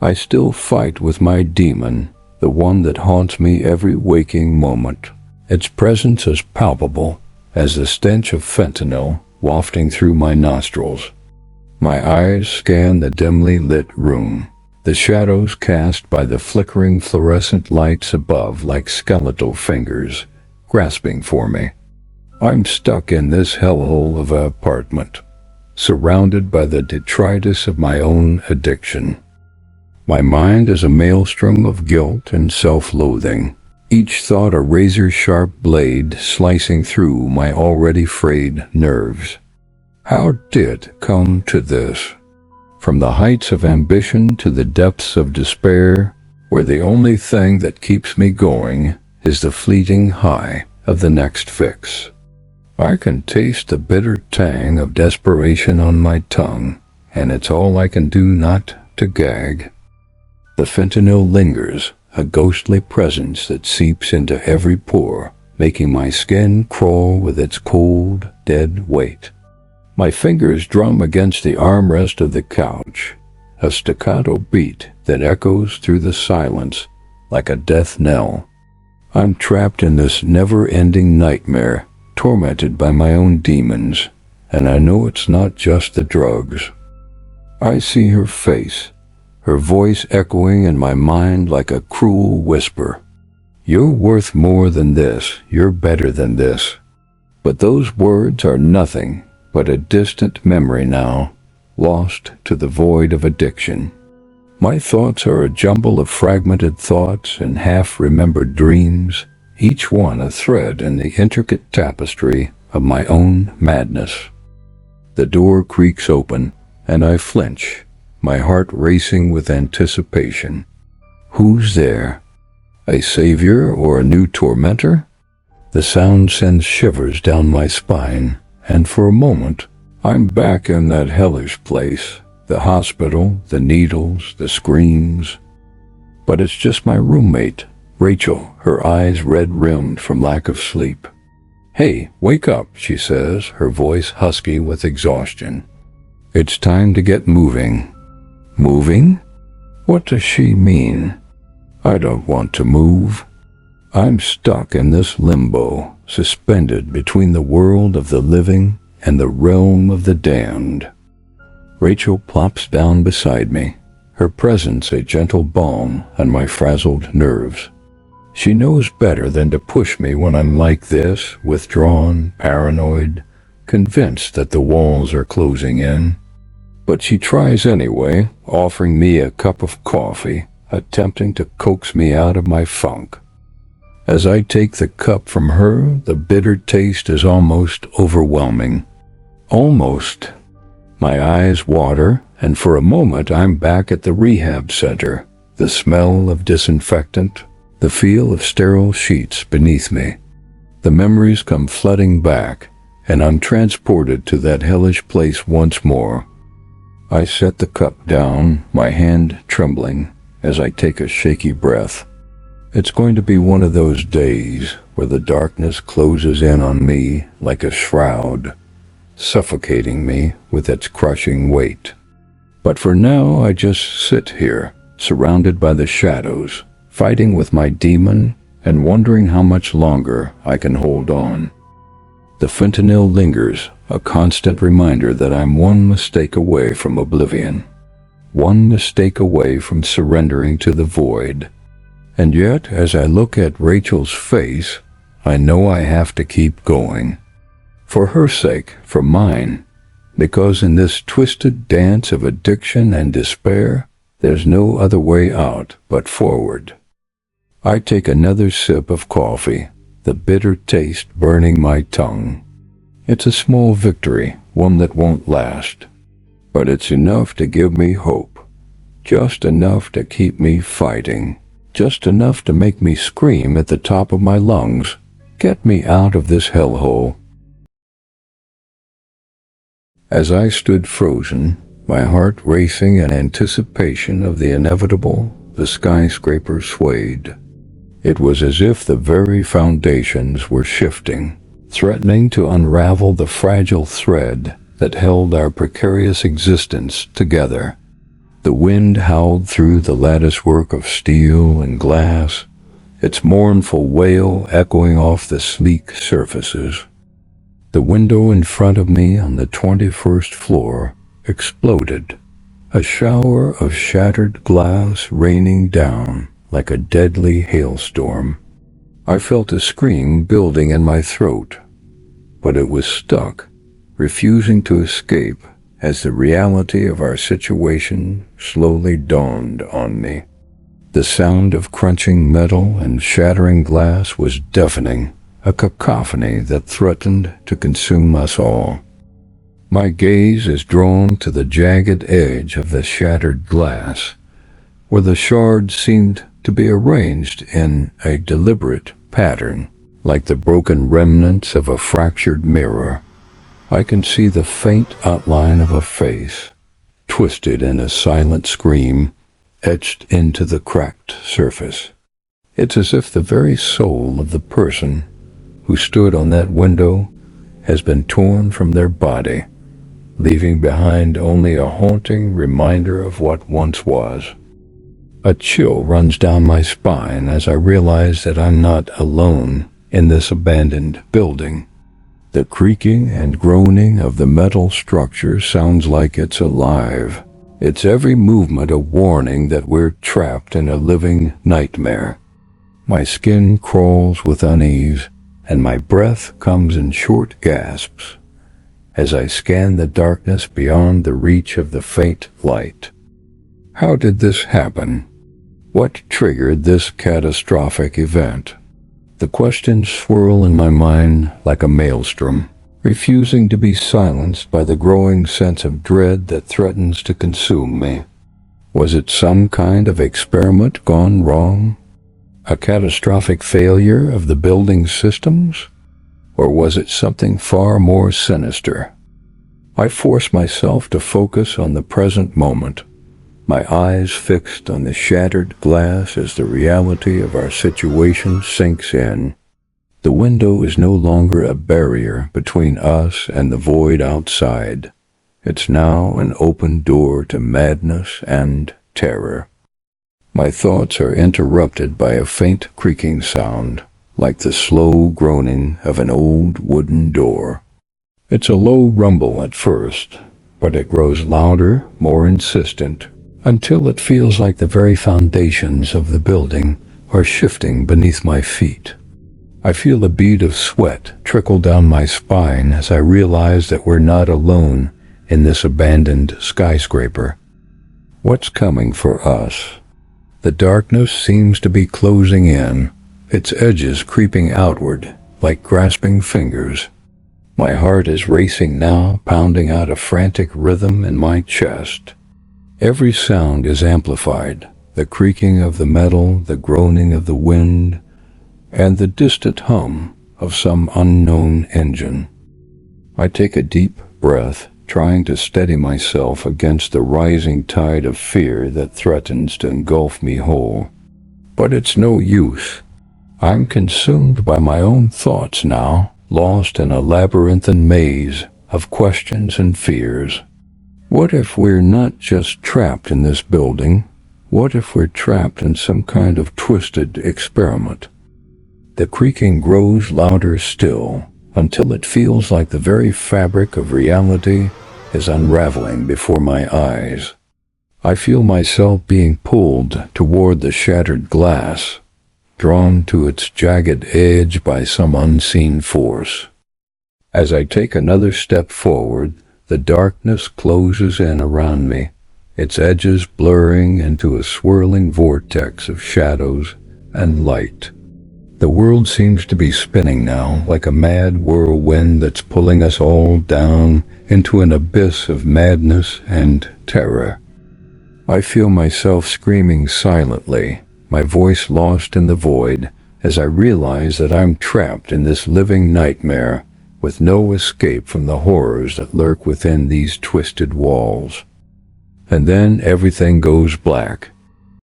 I still fight with my demon, the one that haunts me every waking moment. Its presence is palpable as the stench of fentanyl wafting through my nostrils. My eyes scan the dimly lit room, the shadows cast by the flickering fluorescent lights above like skeletal fingers, grasping for me. I'm stuck in this hellhole of an apartment, surrounded by the detritus of my own addiction. My mind is a maelstrom of guilt and self-loathing, each thought a razor-sharp blade slicing through my already frayed nerves. How did it come to this? From the heights of ambition to the depths of despair, where the only thing that keeps me going is the fleeting high of the next fix. I can taste the bitter tang of desperation on my tongue, and it's all I can do not to gag. The fentanyl lingers, a ghostly presence that seeps into every pore, making my skin crawl with its cold, dead weight. My fingers drum against the armrest of the couch, a staccato beat that echoes through the silence like a death knell. I'm trapped in this never-ending nightmare, tormented by my own demons, and I know it's not just the drugs. I see her face, her voice echoing in my mind like a cruel whisper. You're worth more than this, you're better than this. But those words are nothing but a distant memory now, lost to the void of addiction. My thoughts are a jumble of fragmented thoughts and half-remembered dreams, each one a thread in the intricate tapestry of my own madness. The door creaks open, and I flinch, my heart racing with anticipation. Who's there? A savior or a new tormentor? The sound sends shivers down my spine, and for a moment, I'm back in that hellish place, the hospital, the needles, the screams. But it's just my roommate, Rachel, her eyes red-rimmed from lack of sleep. "Hey, wake up," she says, her voice husky with exhaustion. "It's time to get moving." Moving? What does she mean? I don't want to move. I'm stuck in this limbo, suspended between the world of the living and the realm of the damned. Rachel plops down beside me, her presence a gentle balm on my frazzled nerves. She knows better than to push me when I'm like this, withdrawn, paranoid, convinced that the walls are closing in. But she tries anyway, offering me a cup of coffee, attempting to coax me out of my funk. As I take the cup from her, the bitter taste is almost overwhelming. Almost. My eyes water, and for a moment I'm back at the rehab center, the smell of disinfectant, the feel of sterile sheets beneath me. The memories come flooding back, and I'm transported to that hellish place once more. I set the cup down, my hand trembling, as I take a shaky breath. It's going to be one of those days where the darkness closes in on me like a shroud, suffocating me with its crushing weight. But for now, I just sit here, surrounded by the shadows, fighting with my demon and wondering how much longer I can hold on. The fentanyl lingers, a constant reminder that I'm one mistake away from oblivion, one mistake away from surrendering to the void. And yet, as I look at Rachel's face, I know I have to keep going. For her sake, for mine, because in this twisted dance of addiction and despair, there's no other way out but forward. I take another sip of coffee, the bitter taste burning my tongue. It's a small victory, one that won't last, but it's enough to give me hope, just enough to keep me fighting, just enough to make me scream at the top of my lungs, "Get me out of this hellhole." As I stood frozen, my heart racing in anticipation of the inevitable, the skyscraper swayed. It was as if the very foundations were shifting, threatening to unravel the fragile thread that held our precarious existence together. The wind howled through the latticework of steel and glass, its mournful wail echoing off the sleek surfaces. The window in front of me on the 21st floor exploded, a shower of shattered glass raining down like a deadly hailstorm. I felt a scream building in my throat, but it was stuck, refusing to escape as the reality of our situation slowly dawned on me. The sound of crunching metal and shattering glass was deafening, a cacophony that threatened to consume us all. My gaze is drawn to the jagged edge of the shattered glass, where the shards seemed to be arranged in a deliberate pattern, like the broken remnants of a fractured mirror. I can see the faint outline of a face, twisted in a silent scream, etched into the cracked surface. It's as if the very soul of the person who stood on that window has been torn from their body, leaving behind only a haunting reminder of what once was. A chill runs down my spine as I realize that I'm not alone in this abandoned building. The creaking and groaning of the metal structure sounds like it's alive, its every movement a warning that we're trapped in a living nightmare. My skin crawls with unease, and my breath comes in short gasps as I scan the darkness beyond the reach of the faint light. How did this happen? What triggered this catastrophic event? The questions swirl in my mind like a maelstrom, refusing to be silenced by the growing sense of dread that threatens to consume me. Was it some kind of experiment gone wrong? A catastrophic failure of the building's systems? Or was it something far more sinister? I force myself to focus on the present moment, my eyes fixed on the shattered glass as the reality of our situation sinks in. The window is no longer a barrier between us and the void outside. It's now an open door to madness and terror. My thoughts are interrupted by a faint creaking sound, like the slow groaning of an old wooden door. It's a low rumble at first, but it grows louder, more insistent, until it feels like the very foundations of the building are shifting beneath my feet. I feel a bead of sweat trickle down my spine as I realize that we're not alone in this abandoned skyscraper. What's coming for us? The darkness seems to be closing in, its edges creeping outward like grasping fingers. My heart is racing now, pounding out a frantic rhythm in my chest. Every sound is amplified, the creaking of the metal, the groaning of the wind, and the distant hum of some unknown engine. I take a deep breath, trying to steady myself against the rising tide of fear that threatens to engulf me whole. But it's no use. I'm consumed by my own thoughts now, lost in a labyrinthine maze of questions and fears. What if we're not just trapped in this building? What if we're trapped in some kind of twisted experiment? The creaking grows louder still, until it feels like the very fabric of reality is unraveling before my eyes. I feel myself being pulled toward the shattered glass, drawn to its jagged edge by some unseen force. As I take another step forward, the darkness closes in around me, its edges blurring into a swirling vortex of shadows and light. The world seems to be spinning now, like a mad whirlwind that's pulling us all down into an abyss of madness and terror. I feel myself screaming silently, my voice lost in the void, as I realize that I'm trapped in this living nightmare, with no escape from the horrors that lurk within these twisted walls. And then everything goes black,